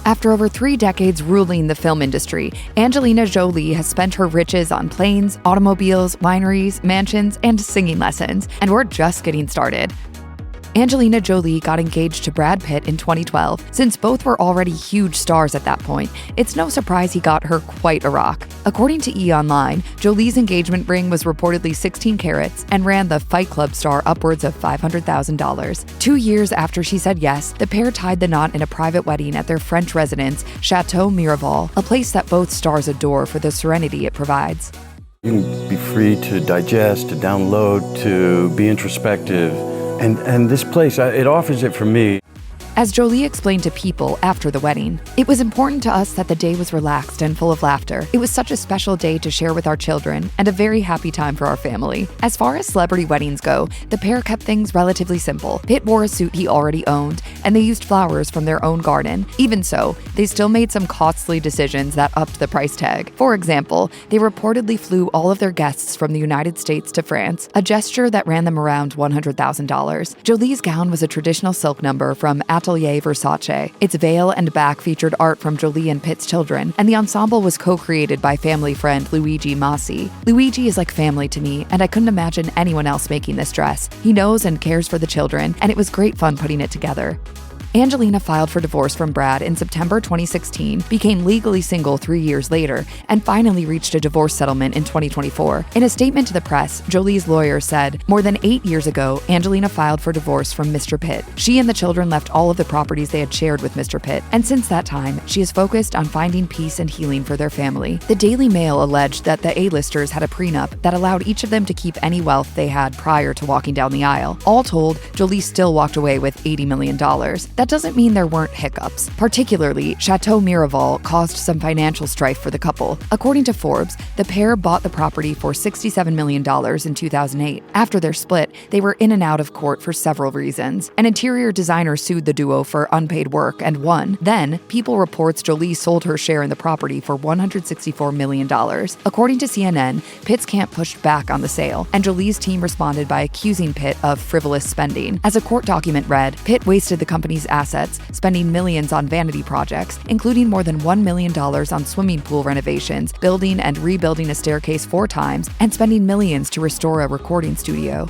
After over 3 decades ruling the film industry, Angelina Jolie has spent her riches on planes, automobiles, wineries, mansions, and singing lessons, and we're just getting started. Angelina Jolie got engaged to Brad Pitt in 2012. Since both were already huge stars at that point, it's no surprise he got her quite a rock. According to E! Online, Jolie's engagement ring was reportedly 16 carats and ran the Fight Club star upwards of $500,000. 2 years after she said yes, the pair tied the knot in a private wedding at their French residence, Chateau Miraval, a place that both stars adore for the serenity it provides. You can be free to digest, to download, to be introspective. And this place, it offers it for me. As Jolie explained to People after the wedding, "It was important to us that the day was relaxed and full of laughter. It was such a special day to share with our children and a very happy time for our family." As far as celebrity weddings go, the pair kept things relatively simple. Pitt wore a suit he already owned, and they used flowers from their own garden. Even so, they still made some costly decisions that upped the price tag. For example, they reportedly flew all of their guests from the United States to France, a gesture that ran them around $100,000. Jolie's gown was a traditional silk number from Atelier Versace. Its veil and back featured art from Jolie and Pitt's children, and the ensemble was co-created by family friend Luigi Massi. Luigi is like family to me, and I couldn't imagine anyone else making this dress. He knows and cares for the children, and it was great fun putting it together. Angelina filed for divorce from Brad in September 2016, became legally single 3 years later, and finally reached a divorce settlement in 2024. In a statement to the press, Jolie's lawyer said, "More than 8 years ago, Angelina filed for divorce from Mr. Pitt. She and the children left all of the properties they had shared with Mr. Pitt, and since that time, she is focused on finding peace and healing for their family." The Daily Mail alleged that the A-listers had a prenup that allowed each of them to keep any wealth they had prior to walking down the aisle. All told, Jolie still walked away with $80 million. That doesn't mean there weren't hiccups. Particularly, Chateau Miraval caused some financial strife for the couple. According to Forbes, the pair bought the property for $67 million in 2008. After their split, they were in and out of court for several reasons. An interior designer sued the duo for unpaid work and won. Then, People reports Jolie sold her share in the property for $164 million. According to CNN, Pitt's camp pushed back on the sale, and Jolie's team responded by accusing Pitt of frivolous spending. As a court document read, Pitt wasted the company's assets, spending millions on vanity projects, including more than $1 million on swimming pool renovations, building and rebuilding a staircase 4 times, and spending millions to restore a recording studio.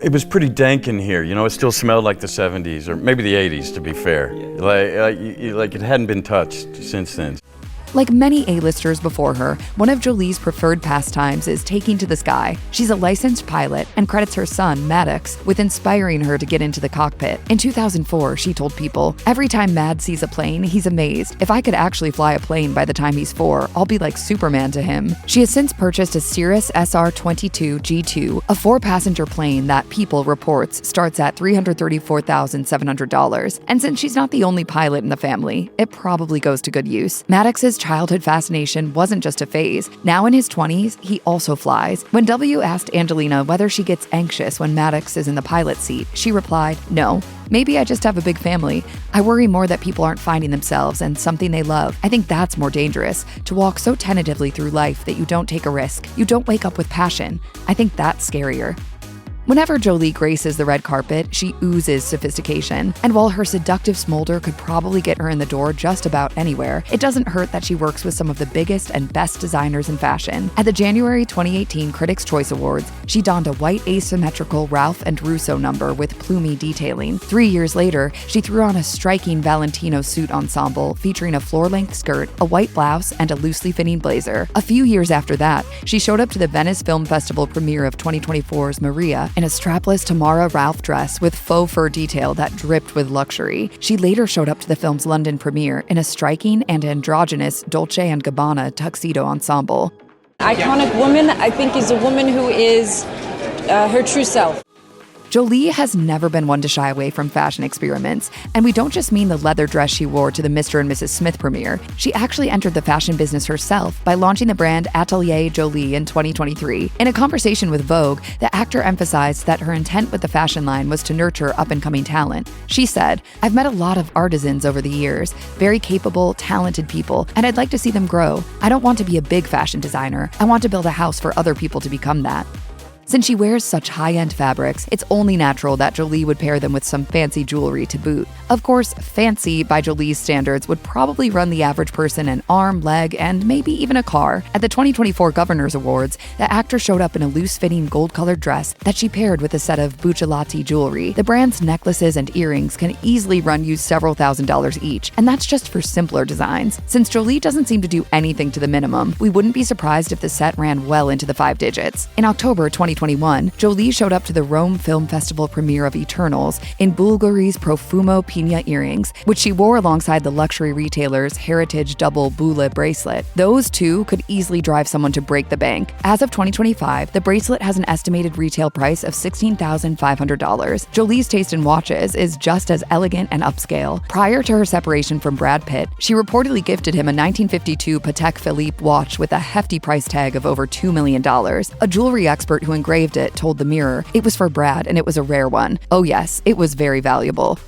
It was pretty dank in here, you know, it still smelled like the 70s, or maybe the 80s to be fair. Like it hadn't been touched since then. Like many A-listers before her, one of Jolie's preferred pastimes is taking to the sky. She's a licensed pilot and credits her son, Maddox, with inspiring her to get into the cockpit. In 2004, she told People, "Every time Mad sees a plane, he's amazed. If I could actually fly a plane by the time he's 4, I'll be like Superman to him." She has since purchased a Cirrus SR-22 G2, a 4-passenger plane that People reports starts at $334,700. And since she's not the only pilot in the family, it probably goes to good use. Maddox's childhood fascination wasn't just a phase. Now in his 20s, he also flies. When W asked Angelina whether she gets anxious when Maddox is in the pilot seat, she replied, "No. Maybe I just have a big family. I worry more that people aren't finding themselves and something they love. I think that's more dangerous, to walk so tentatively through life that you don't take a risk. You don't wake up with passion. I think that's scarier." Whenever Jolie graces the red carpet, she oozes sophistication. And while her seductive smolder could probably get her in the door just about anywhere, it doesn't hurt that she works with some of the biggest and best designers in fashion. At the January 2018 Critics' Choice Awards, she donned a white asymmetrical Ralph and Russo number with plumey detailing. 3 years later, she threw on a striking Valentino suit ensemble featuring a floor-length skirt, a white blouse, and a loosely fitting blazer. A few years after that, she showed up to the Venice Film Festival premiere of 2024's Maria in a strapless Tamara Ralph dress with faux fur detail that dripped with luxury. She later showed up to the film's London premiere in a striking and androgynous Dolce & Gabbana tuxedo ensemble. Iconic woman, I think, is a woman who is her true self. Jolie has never been one to shy away from fashion experiments, and we don't just mean the leather dress she wore to the Mr. and Mrs. Smith premiere. She actually entered the fashion business herself by launching the brand Atelier Jolie in 2023. In a conversation with Vogue, the actor emphasized that her intent with the fashion line was to nurture up-and-coming talent. She said, "I've met a lot of artisans over the years, very capable, talented people, and I'd like to see them grow. I don't want to be a big fashion designer. I want to build a house for other people to become that." Since she wears such high-end fabrics, it's only natural that Jolie would pair them with some fancy jewelry to boot. Of course, fancy by Jolie's standards would probably run the average person an arm, leg, and maybe even a car. At the 2024 Governors Awards, the actor showed up in a loose-fitting gold-colored dress that she paired with a set of Buccellati jewelry. The brand's necklaces and earrings can easily run you several $1,000s each, and that's just for simpler designs. Since Jolie doesn't seem to do anything to the minimum, we wouldn't be surprised if the set ran well into the 5 digits. In October 2021, Jolie showed up to the Rome Film Festival premiere of Eternals in Bulgari's Profumo Pina earrings, which she wore alongside the luxury retailer's Heritage Double Bula bracelet. Those two could easily drive someone to break the bank. As of 2025, the bracelet has an estimated retail price of $16,500. Jolie's taste in watches is just as elegant and upscale. Prior to her separation from Brad Pitt, she reportedly gifted him a 1952 Patek Philippe watch with a hefty price tag of over $2 million. A jewelry expert who engraved it told the Mirror it was for Brad and it was a rare one. Oh yes, it was very valuable.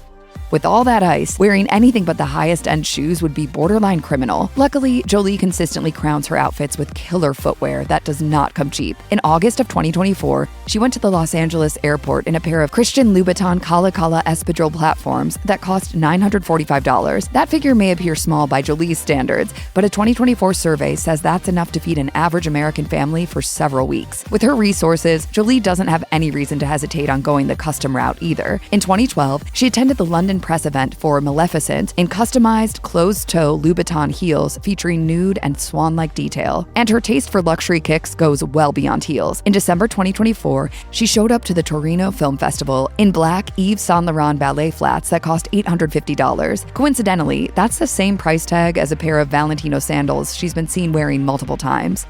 With all that ice, wearing anything but the highest-end shoes would be borderline criminal. Luckily, Jolie consistently crowns her outfits with killer footwear that does not come cheap. In August of 2024, she went to the Los Angeles airport in a pair of Christian Louboutin Kala Kala espadrille platforms that cost $945. That figure may appear small by Jolie's standards, but a 2024 survey says that's enough to feed an average American family for several weeks. With her resources, Jolie doesn't have any reason to hesitate on going the custom route either. In 2012, she attended the London press event for Maleficent in customized closed-toe Louboutin heels featuring nude and swan-like detail. And her taste for luxury kicks goes well beyond heels. In December 2024, she showed up to the Torino Film Festival in black Yves Saint Laurent ballet flats that cost $850. Coincidentally, that's the same price tag as a pair of Valentino sandals she's been seen wearing multiple times.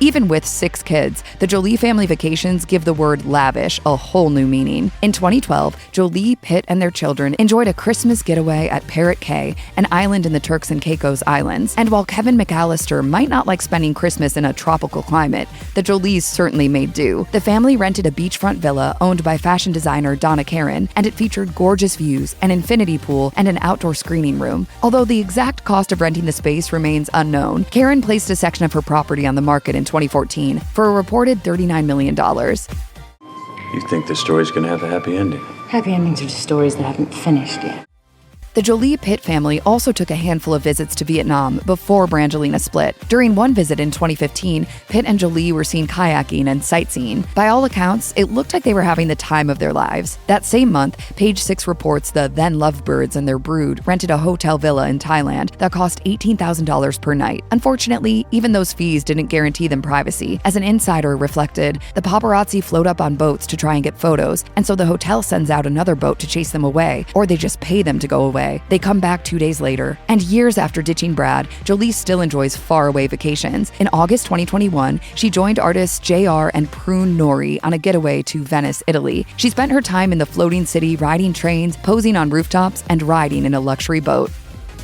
Even with 6 kids, the Jolie family vacations give the word lavish a whole new meaning. In 2012, Jolie, Pitt, and their children enjoyed a Christmas getaway at Parrot Cay, an island in the Turks and Caicos Islands. And while Kevin McAllister might not like spending Christmas in a tropical climate, the Jolies certainly made do. The family rented a beachfront villa owned by fashion designer Donna Karan, and it featured gorgeous views, an infinity pool, and an outdoor screening room. Although the exact cost of renting the space remains unknown, Karan placed a section of her property on the market in 2014 for a reported $39 million. You think this story's gonna have a happy ending? Happy endings are just stories that haven't finished yet. The Jolie-Pitt family also took a handful of visits to Vietnam before Brangelina split. During one visit in 2015, Pitt and Jolie were seen kayaking and sightseeing. By all accounts, it looked like they were having the time of their lives. That same month, Page Six reports the then lovebirds and their brood rented a hotel villa in Thailand that cost $18,000 per night. Unfortunately, even those fees didn't guarantee them privacy. As an insider reflected, the paparazzi float up on boats to try and get photos, and so the hotel sends out another boat to chase them away, or they just pay them to go away. They come back 2 days later. And years after ditching Brad, Jolie still enjoys faraway vacations. In August 2021, she joined artists JR and Prune Nori on a getaway to Venice, Italy. She spent her time in the floating city riding trains, posing on rooftops, and riding in a luxury boat.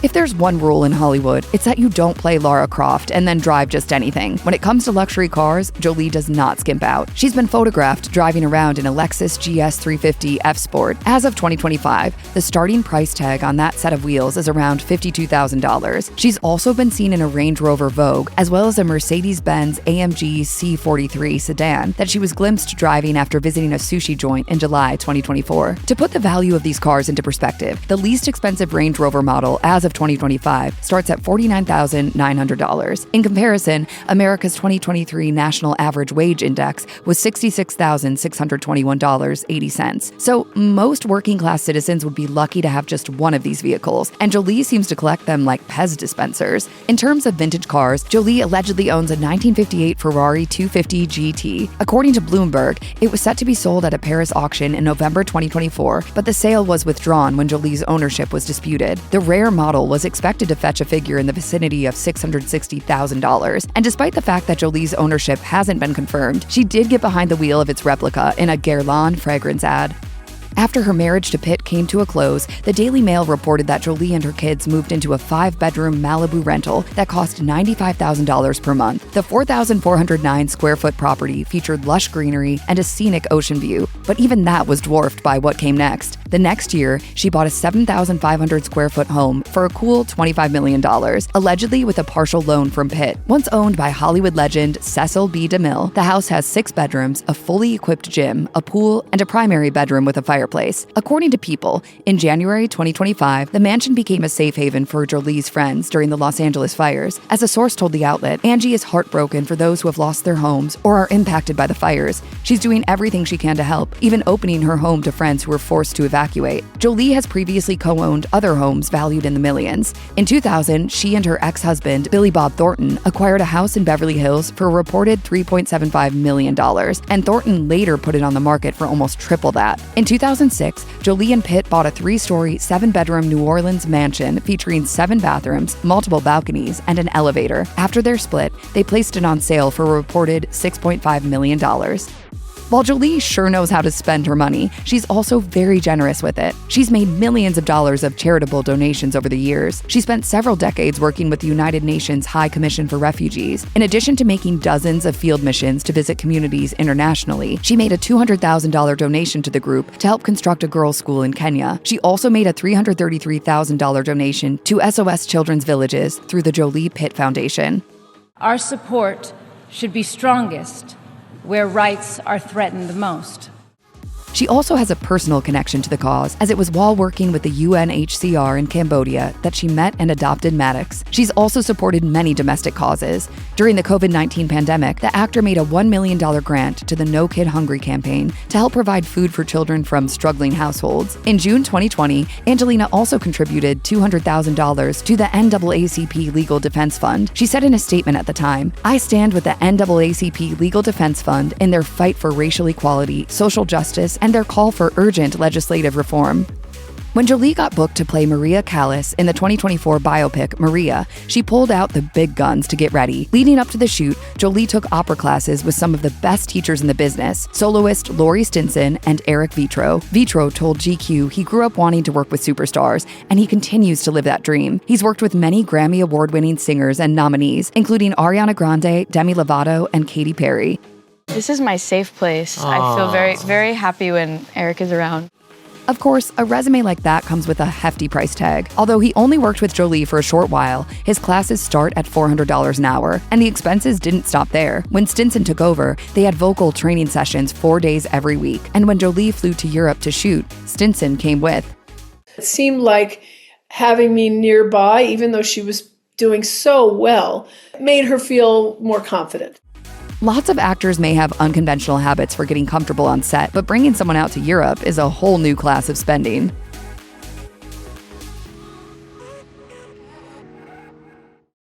If there's one rule in Hollywood, it's that you don't play Lara Croft and then drive just anything. When it comes to luxury cars, Jolie does not skimp out. She's been photographed driving around in a Lexus GS 350 F Sport. As of 2025, the starting price tag on that set of wheels is around $52,000. She's also been seen in a Range Rover Vogue, as well as a Mercedes-Benz AMG C43 sedan that she was glimpsed driving after visiting a sushi joint in July 2024. To put the value of these cars into perspective, the least expensive Range Rover model as of 2025 starts at $49,900. In comparison, America's 2023 National Average Wage Index was $66,621.80. So most working class citizens would be lucky to have just one of these vehicles, and Jolie seems to collect them like Pez dispensers. In terms of vintage cars, Jolie allegedly owns a 1958 Ferrari 250 GT. According to Bloomberg, it was set to be sold at a Paris auction in November 2024, but the sale was withdrawn when Jolie's ownership was disputed. The rare model was expected to fetch a figure in the vicinity of $660,000. And despite the fact that Jolie's ownership hasn't been confirmed, she did get behind the wheel of its replica in a Guerlain fragrance ad. After her marriage to Pitt came to a close, the Daily Mail reported that Jolie and her kids moved into a 5-bedroom Malibu rental that cost $95,000 per month. The 4,409 square foot property featured lush greenery and a scenic ocean view, but even that was dwarfed by what came next. The next year, she bought a 7,500 square foot home for a cool $25 million, allegedly with a partial loan from Pitt. Once owned by Hollywood legend Cecil B. DeMille, the house has 6 bedrooms, a fully equipped gym, a pool, and a primary bedroom with a fireplace. According to People, in January 2025, the mansion became a safe haven for Jolie's friends during the Los Angeles fires. As a source told the outlet, Angie is heartbroken for those who have lost their homes or are impacted by the fires. She's doing everything she can to help, even opening her home to friends who were forced to evacuate. Jolie has previously co-owned other homes valued in the millions. In 2000, she and her ex-husband, Billy Bob Thornton, acquired a house in Beverly Hills for a reported $3.75 million, and Thornton later put it on the market for almost triple that. In 2006, Jolie and Pitt bought a 3-story, 7-bedroom New Orleans mansion featuring 7 bathrooms, multiple balconies, and an elevator. After their split, they placed it on sale for a reported $6.5 million. While Jolie sure knows how to spend her money, she's also very generous with it. She's made millions of dollars of charitable donations over the years. She spent several decades working with the United Nations High Commission for Refugees. In addition to making dozens of field missions to visit communities internationally, she made a $200,000 donation to the group to help construct a girls' school in Kenya. She also made a $333,000 donation to SOS Children's Villages through the Jolie Pitt Foundation. Our support should be strongest where rights are threatened the most. She also has a personal connection to the cause, as it was while working with the UNHCR in Cambodia that she met and adopted Maddox. She's also supported many domestic causes. During the COVID-19 pandemic, the actor made a $1 million grant to the No Kid Hungry campaign to help provide food for children from struggling households. In June 2020, Angelina also contributed $200,000 to the NAACP Legal Defense Fund. She said in a statement at the time, "I stand with the NAACP Legal Defense Fund in their fight for racial equality, social justice, and their call for urgent legislative reform." When Jolie got booked to play Maria Callas in the 2024 biopic Maria, she pulled out the big guns to get ready. Leading up to the shoot, Jolie took opera classes with some of the best teachers in the business, soloist Laurie Stinson and Eric Vitro. Vitro told GQ he grew up wanting to work with superstars, and he continues to live that dream. He's worked with many Grammy Award-winning singers and nominees, including Ariana Grande, Demi Lovato, and Katy Perry. This is my safe place. I feel very, very happy when Eric is around. Of course, a resume like that comes with a hefty price tag. Although he only worked with Jolie for a short while, his classes start at $400 an hour, and the expenses didn't stop there. When Stinson took over, they had vocal training sessions 4 days every week, and when Jolie flew to Europe to shoot, Stinson came with. It seemed like having me nearby, even though she was doing so well, made her feel more confident. Lots of actors may have unconventional habits for getting comfortable on set, but bringing someone out to Europe is a whole new class of spending.